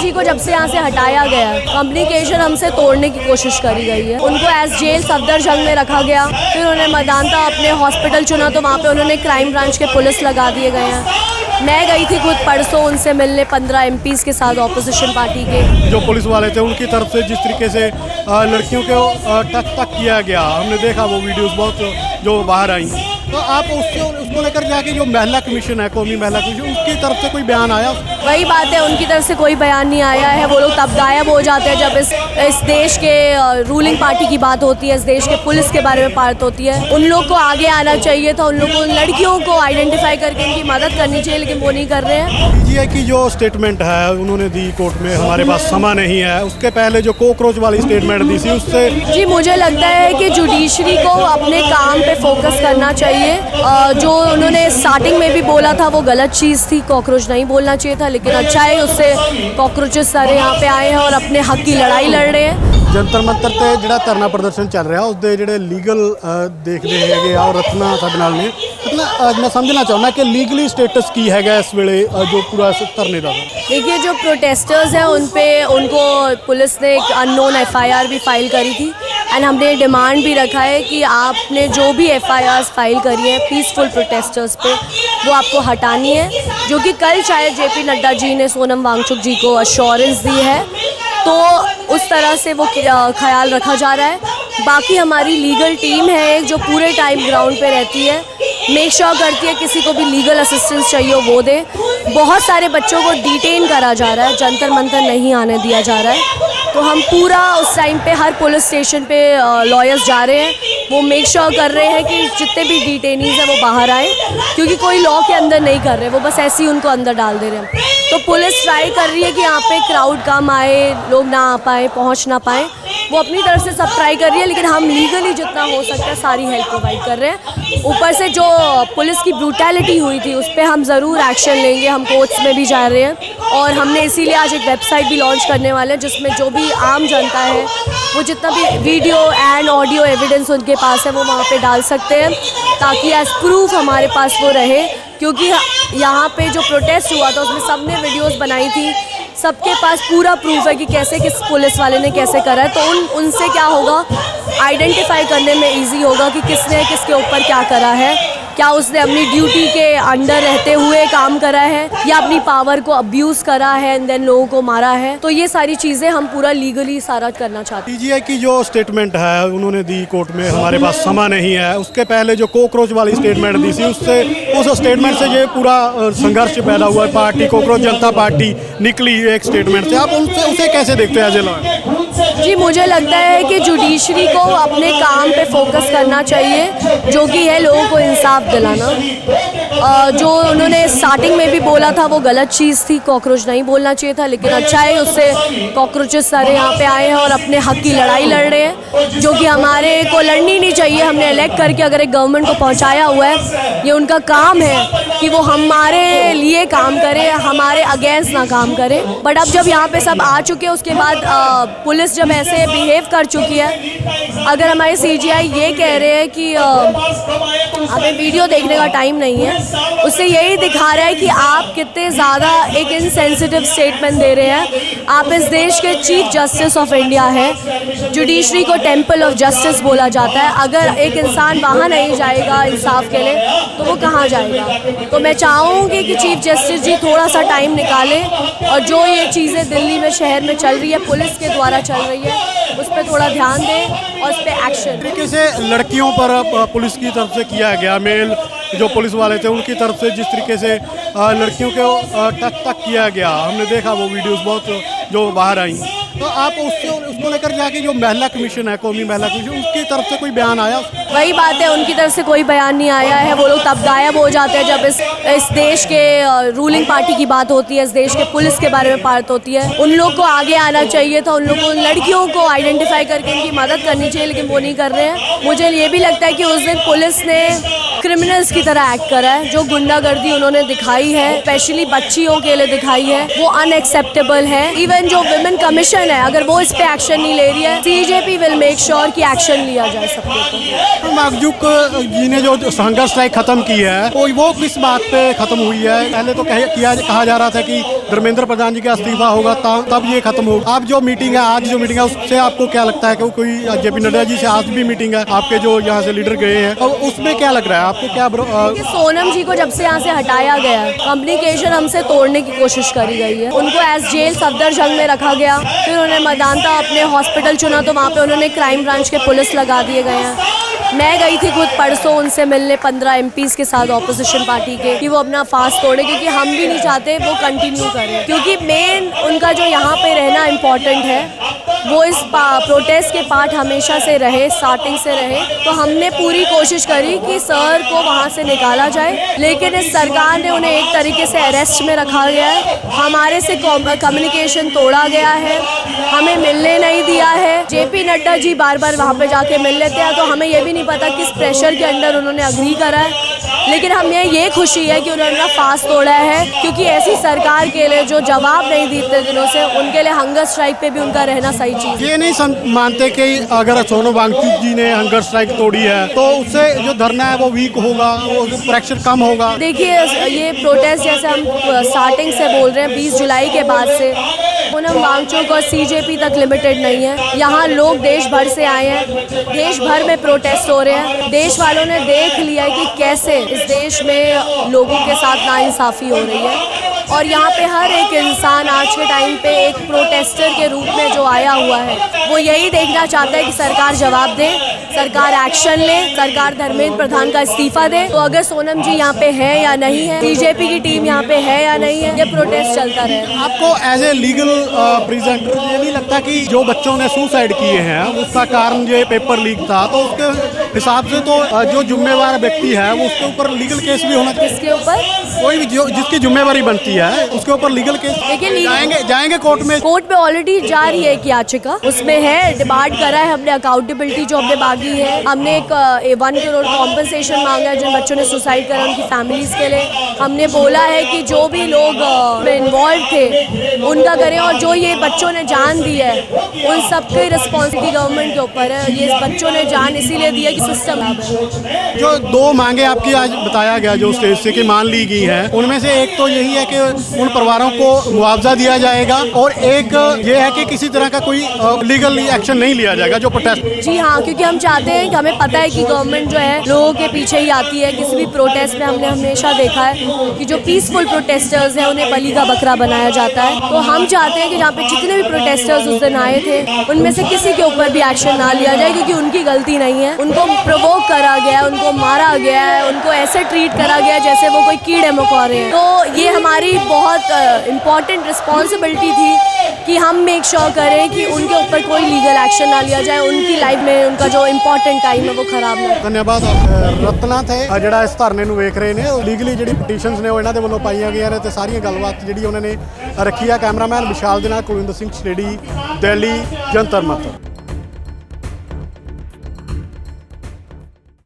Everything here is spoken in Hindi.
जी को जब से यहाँ से हटाया गया, कम्युनिकेशन हमसे तोड़ने की कोशिश करी गई है। उनको एज जेल सफदरजंग में रखा गया, फिर उन्होंने मेदांता अपने हॉस्पिटल चुना तो वहाँ पे उन्होंने क्राइम ब्रांच के पुलिस लगा दिए गए हैं। मैं गई थी खुद परसों उनसे मिलने 15 MPs के साथ ऑपोजिशन पार्टी के। जो पुलिस वाले थे उनकी तरफ से जिस तरीके से लड़कियों को टच तक किया गया, हमने देखा वो वीडियोस बहुत जो बाहर आई। तो आप उसको लेकर जाके जो महिला कमीशन है, कौमी महिला कमीशन, उसकी तरफ से कोई बयान आया? वही बात है, उनकी तरफ से कोई बयान नहीं आया है। वो लोग तब गायब हो जाते हैं जब इस देश के रूलिंग पार्टी की बात होती है, इस देश के पुलिस के बारे में बात होती है। उन लोग को आगे आना चाहिए था, उन लोग को लड़कियों को आइडेंटिफाई करके उनकी मदद करनी चाहिए, लेकिन वो नहीं कर रहे हैं। पीजीआई की जो स्टेटमेंट है उन्होंने दी कोर्ट में, हमारे पास समय नहीं है, उसके पहले जो कॉकरोच वाली स्टेटमेंट दी थी उससे जी मुझे लगता है कि जुडिशरी को अपने काम पे फोकस करना चाहिए। जो उन्होंने स्टार्टिंग में भी बोला था वो गलत चीज़ थी, कॉकरोच नहीं बोलना चाहिए था, लेकिन अच्छा है उससे कॉकरोचेस सारे यहाँ पे आए हैं और अपने हक की लड़ाई लड़ रहे हैं। जंतर मंतर ਤੇ ਜਿਹੜਾ ਧਰਨਾ ਪ੍ਰਦਰਸ਼ਨ ਚੱਲ ਰਿਹਾ ਉਸਦੇ ਜਿਹੜੇ ਲੀਗਲ ਦੇਖਦੇ ਹੈਗੇ ਆ, ਔਰ ਰਤਨਾ ਸਾਡੇ ਨਾਲ ਨੇ। मतलब मैं समझना चाहूँगा कि लीगली स्टेटस की है इस वेले जो पूरा धरने का। देखिए जो प्रोटेस्टर्स हैं उन पे उनको पुलिस ने एक अननोन FIR भी फाइल करी थी, एंड हमने डिमांड भी रखा है कि आपने जो भी FIRs फाइल करी है पीसफुल प्रोटेस्टर्स पे वो आपको हटानी है, जो कि कल शायद JP नड्डा जी ने सोनम वांगचुक जी को अश्योरेंस दी है, तो उस तरह से वो ख्याल रखा जा रहा है। बाकी हमारी लीगल टीम है एक जो पूरे टाइम ग्राउंड पे रहती है, मेक श्योर करती है किसी को भी लीगल असिस्टेंस चाहिए वो दे। बहुत सारे बच्चों को डिटेन करा जा रहा है, जंतर मंतर नहीं आने दिया जा रहा है, तो हम पूरा उस टाइम पे हर पुलिस स्टेशन पे लॉयर्स जा रहे हैं, वो मेक श्योर कर रहे हैं कि जितने भी डिटेनीज हैं वो बाहर आए, क्योंकि कोई लॉ के अंदर नहीं कर रहे, वो बस ऐसे ही उनको अंदर डाल दे रहे हैं। तो पुलिस ट्राई कर रही है कि यहाँ पे क्राउड कम आए, लोग ना आ पाए, पहुँच ना पाए, वो अपनी तरफ से सब ट्राई कर रही है, लेकिन हम लीगली जितना हो सकता है सारी हेल्प प्रोवाइड कर रहे हैं। ऊपर से जो पुलिस की ब्रूटैलिटी हुई थी उस पर हम ज़रूर एक्शन लेंगे, हम कोर्ट्स में भी जा रहे हैं, और हमने इसीलिए आज एक वेबसाइट भी लॉन्च करने वाले हैं जिसमें जो भी आम जनता है वो जितना भी वीडियो एंड ऑडियो एविडेंस उनके पास है वो वहाँ पे डाल सकते हैं, ताकि एज प्रूफ हमारे पास वो रहे। क्योंकि यहाँ पे जो प्रोटेस्ट हुआ था उसमें सबने वीडियोस बनाई थी, सबके पास पूरा प्रूफ है कि कैसे किस पुलिस वाले ने कैसे करा है, तो उनसे क्या होगा, आइडेंटिफाई करने में इजी होगा कि किसने किसके ऊपर क्या करा है, क्या उसने अपनी ड्यूटी के अंडर रहते हुए काम करा है या अपनी पावर को अब्यूज़ करा है एंड देन लोगों को मारा है। तो ये सारी चीज़ें हम पूरा लीगली सारा करना चाहते हैं। पीजीआई की जो स्टेटमेंट है उन्होंने दी कोर्ट में, हमारे पास समय नहीं है, उसके पहले जो कॉकरोच वाली स्टेटमेंट दी थी उससे उस स्टेटमेंट से ये पूरा संघर्ष पैदा हुआ है। पार्टी कॉकरोच जनता पार्टी निकली एक स्टेटमेंट से, आप उसे कैसे देखते हैं एज जी मुझे लगता है कि जुडिशरी को अपने काम पे फोकस करना चाहिए, जो कि है लोगों को इंसाफ दिलाना। जो उन्होंने स्टार्टिंग में भी बोला था वो गलत चीज़ थी, कॉकरोच नहीं बोलना चाहिए था, लेकिन अच्छा है उससे कॉकरोचेस सारे यहाँ पे आए हैं और अपने हक की लड़ाई लड़ रहे हैं, जो कि हमारे को लड़नी नहीं चाहिए। हमने इलेक्ट करके अगर एक गवर्नमेंट को पहुँचाया हुआ है, ये उनका काम है कि वो हमारे लिए काम करे, हमारे अगेंस्ट ना काम करे। बट अब जब यहाँ पे सब आ चुके हैं उसके बाद पुलिस जब ऐसे बिहेव कर चुकी है, अगर हमारे CGI ये कह रहे हैं कि हमें वीडियो देखने का टाइम नहीं है, उससे यही दिखा रहा है कि आप कितने ज़्यादा एक इनसेंसिटिव स्टेटमेंट दे रहे हैं। आप इस देश के चीफ जस्टिस ऑफ इंडिया है, जुडिशरी को टेम्पल ऑफ जस्टिस बोला जाता है। अगर एक इंसान वहाँ नहीं जाएगा इंसाफ के लिए तो वो कहाँ जाएगा। तो मैं चाहूँगी कि चीफ जस्टिस जी थोड़ा सा टाइम निकालें और जो ये चीज़ें दिल्ली में शहर में चल रही है, पुलिस के द्वारा चल रही है, उस पर थोड़ा ध्यान दें और उस पर एक्शन। तरीके से लड़कियों पर पुलिस की तरफ से किया गया, मेल जो पुलिस वाले थे उनकी तरफ से जिस तरीके से लड़कियों को टच तक किया गया, हमने देखा वो वीडियोस बहुत जो बाहर आई। तो आप उसको लेकर जाके जो महिला कमीशन है, कौमी महिला कमीशन, उसकी तरफ से कोई बयान आया? वही बात है, उनकी तरफ से कोई बयान नहीं आया है। वो लोग तब गायब हो जाते हैं जब इस देश के रूलिंग पार्टी की बात होती है, इस देश के पुलिस के बारे में बात होती है। उन लोग को आगे आना चाहिए था, उन लोग को लड़कियों को आइडेंटिफाई करके उनकी मदद करनी चाहिए, लेकिन वो नहीं कर रहे हैं। मुझे ये भी लगता है कि उस दिन पुलिस ने क्रिमिनल्स की तरह एक्ट करा है। जो गुंडागर्दी उन्होंने दिखाई है, स्पेशली बच्चियों के लिए दिखाई है, वो अनएक्सेप्टेबल है। इवन जो विमेन कमीशन एक्शन है, अगर वो इस पे एक्शन नहीं ले रही है, बीजेपी विल मेक श्योर कि एक्शन लिया जाए सबके ऊपर। मखजूक जी ने जो हंगर स्ट्राइक खत्म की है वो किस बात पे खत्म हुई है? पहले तो कहा जा रहा था कि धर्मेंद्र प्रधान जी का इस्तीफा होगा तब ये खत्म होगा। अब जो मीटिंग है, आज जो मीटिंग है, उससे आपको क्या लगता है कि कोई जेपी नड्डा जी से आज भी मीटिंग है आपके जो यहाँ से लीडर गए हैं, तो उसमें क्या लग रहा है आपको? क्या सोनम जी को जब से यहाँ से हटाया गया है, कम्युनिकेशन हमसे तोड़ने की कोशिश करी गई है। उनको एज जेल सफदरजंग में रखा गया, फिर उन्होंने मैदानता अपने हॉस्पिटल चुना तो वहाँ पे उन्होंने क्राइम ब्रांच के पुलिस लगा दिए गए हैं। मैं गई थी खुद परसों उनसे मिलने 15 MPs के साथ ऑपोजिशन पार्टी के, कि वो अपना फास्ट तोड़े, क्योंकि हम भी नहीं चाहते वो कंटिन्यू करें, क्योंकि मेन उनका जो यहाँ पे रहना इम्पॉर्टेंट है, वो इस प्रोटेस्ट के पार्ट हमेशा से रहे, स्टार्टिंग से रहे। तो हमने पूरी कोशिश करी कि सर को वहाँ से निकाला जाए, लेकिन इस सरकार ने उन्हें एक तरीके से अरेस्ट में रखा गया है। हमारे से कम्युनिकेशन तोड़ा गया है, हमें मिलने नहीं दिया है। जेपी नड्डा जी बार बार वहाँ पे जाके मिल लेते हैं, तो हमें ये भी नहीं पता किस प्रेशर के अंडर उन्होंने अग्री करा है, लेकिन हमें ये खुशी है कि उन्होंने फास्ट तोड़ा है, क्योंकि ऐसी सरकार के लिए जो जवाब नहीं दी इतने दिनों से, उनके लिए हंगर स्ट्राइक पे भी उनका रहना सही चीज़ है। ये नहीं मानते कि अगर सोनम वांगचुक जी ने हंगर स्ट्राइक तोड़ी है तो उससे जो धरना है वो वीक होगा, वो प्रेशर कम होगा? देखिए, ये प्रोटेस्ट जैसे हम स्टार्टिंग से बोल रहे हैं 20 जुलाई के बाद से, सोनम वांगचुक और CJP तक लिमिटेड नहीं है। यहाँ लोग देश भर से आए हैं, देश भर में प्रोटेस्ट हो रहे हैं। देश वालों ने देख लिया है कि कैसे इस देश में लोगों के साथ नाइंसाफ़ी हो रही है, और यहाँ पे हर एक इंसान आज के टाइम पे एक प्रोटेस्टर के रूप में जो आया हुआ है, वो यही देखना चाहता है कि सरकार जवाब दे, सरकार एक्शन ले, सरकार धर्मेंद्र प्रधान का इस्तीफा दे। तो अगर सोनम जी यहाँ पे है या नहीं है, बीजेपी की टीम यहाँ पे है या नहीं है, ये प्रोटेस्ट चलता रहे। आपको एज ए लीगल प्रेजेंटर ये नहीं लगता कि जो बच्चों ने सुसाइड किए हैं उसका कारण ये पेपर लीक था, तो उसके हिसाब से तो जो जिम्मेवार व्यक्ति है वो उसके ऊपर लीगल केस भी होना चाहिए? किसके ऊपर? कोई भी जिसकी जिम्मेवारी बनती है उसके ऊपर लीगल केस जाएंगे कोर्ट में। कोर्ट में ऑलरेडी जा रही है एक याचिका, उसमें है डिमांड करा है हमने अकाउंटेबिलिटी जो हमने मांगी है। हमने एक 1 करोड़ कॉम्पनसेशन मांगा है जिन बच्चों ने सुसाइड करा उनकी फैमिलीज के लिए। हमने बोला है कि जो भी लोग इन्वॉल्व थे उनका करें, और जो ये बच्चों ने जान दी है उन सबकी रिस्पॉन्सिबिलिटी गवर्नमेंट के ऊपर है। ये बच्चों ने जान इसीलिए दी है कि सिस्टम है। जो 2 मांगे आपकी आज बताया गया जो स्टेज से कि मान ली गई हैं, उनमें से एक तो यही है कि उन परिवारों को मुआवजा दिया जाएगा, और एक ये है कि किसी तरह का कोई लीगल एक्शन नहीं लिया जाएगा जो प्रोटेस्ट। जी हाँ, क्योंकि हम चाहते हैं कि हमें पता है कि गवर्नमेंट जो है लोगों के पीछे ही आती है। किसी भी प्रोटेस्ट में हमने हमेशा देखा है कि जो पीसफुल प्रोटेस्टर्स हैं उन्हें बलि का बकरा बनाया जाता है। तो हम चाहते हैं कि जहाँ पे जितने भी प्रोटेस्टर्स उस दिन आए थे उनमें से किसी के ऊपर भी एक्शन ना लिया जाए, क्योंकि उनकी गलती नहीं है। उनको प्रोवोक करा गया है, उनको मारा गया है, उनको ऐसे ट्रीट करा गया जैसे वो कोई कीड़े मकोड़े हैं। तो ये हमारी बहुत इम्पॉर्टेंट रिस्पॉन्सिबिलिटी थी कि हम मेक श्योर करें कि उनके ऊपर कोई लीगल एक्शन ना लिया जाए, उनकी लाइफ में उनका जो इंपॉर्टेंट टाइम है वो खराब ना। धन्यवाद। रत्नाथ है ਜਿਹੜਾ ਇਸ ਧਰਨੇ ਨੂੰ ਵੇਖ ਰਹੇ ਨੇ, ਲੀਗਲੀ ਜਿਹੜੀ ਪਟੀਸ਼ਨਸ ਨੇ ਉਹ ਇਹਨਾਂ ਦੇ ਵੱਲੋਂ ਪਾਈਆਂ ਗਈਆਂ ਨੇ ਤੇ ਸਾਰੀਆਂ ਗੱਲਬਾਤ ਜਿਹੜੀ ਉਹਨਾਂ ਨੇ ਰੱਖੀ ਆ। ਕੈਮਰਾਮੈਨ ਵਿਸ਼ਾਲ ਦੇ ਨਾਲ ਕੁਲਵਿੰਦਰ ਸਿੰਘ ਸਟੇਡੀ, ਦਿੱਲੀ, ਜੰਤਰ ਮੰਤਰ।